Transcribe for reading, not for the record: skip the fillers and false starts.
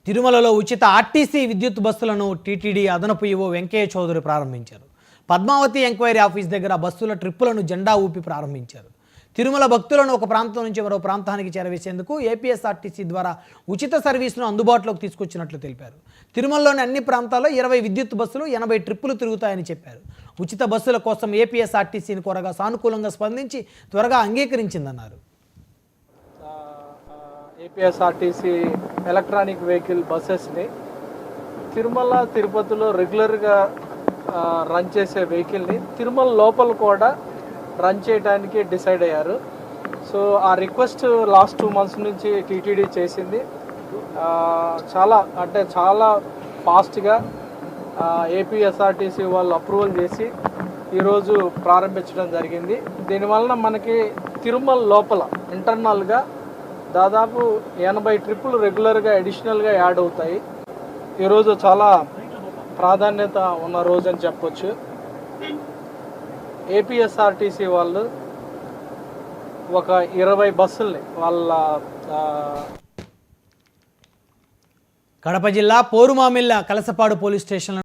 తిరుమలలో ఉచిత ఆర్టీసీ విద్యుత్ బస్సులను టీటీడీ అదనపు ఈవో వెంకయ్య చౌదరి ప్రారంభించారు. పద్మావతి ఎంక్వైరీ ఆఫీస్ దగ్గర బస్సుల ట్రిప్పులను జెండా ఊపి ప్రారంభించారు. తిరుమల భక్తులను ఒక ప్రాంతం నుంచి మరో ప్రాంతానికి చేరవేసేందుకు ఏపీఎస్ఆర్టీసీ ద్వారా ఉచిత సర్వీసును అందుబాటులోకి తీసుకొచ్చినట్లు తెలిపారు. తిరుమలలోని అన్ని ప్రాంతాల్లో 20 విద్యుత్ బస్సులు 80 ట్రిప్పులు తిరుగుతాయని చెప్పారు. ఉచిత బస్సుల కోసం ఏపీఎస్ఆర్టీసీని కోరగా సానుకూలంగా స్పందించి త్వరగా అంగీకరించిందన్నారు. ఏపీఎస్ఆర్టీసీ ఎలక్ట్రానిక్ వెహికల్ బస్సెస్ని తిరుమల తిరుపతిలో రెగ్యులర్గా రన్ చేసే వెహికల్ని తిరుమల లోపల కూడా రన్ చేయడానికి డిసైడ్ అయ్యారు. సో ఆ రిక్వెస్ట్ లాస్ట్ 2 months నుంచి టీటీడీ చేసింది. చాలా ఫాస్ట్గా ఏపీఎస్ఆర్టీసీ వాళ్ళు అప్రూవల్ చేసి ఈరోజు ప్రారంభించడం జరిగింది. దీనివలన మనకి తిరుమల లోపల ఇంటర్నల్గా దాదాపు 80 ట్రిప్పులు రెగ్యులర్గా అడిషనల్గా యాడ్ అవుతాయి. ఈరోజు చాలా ప్రాధాన్యత ఉన్న రోజు అని చెప్పొచ్చు. ఏపీఎస్ఆర్టీసీ వాళ్ళు ఒక 20 బస్సుల్ని వాళ్ళ కడప జిల్లా పోరుమామిళ్ళ కలసపాడు పోలీస్ స్టేషన్లో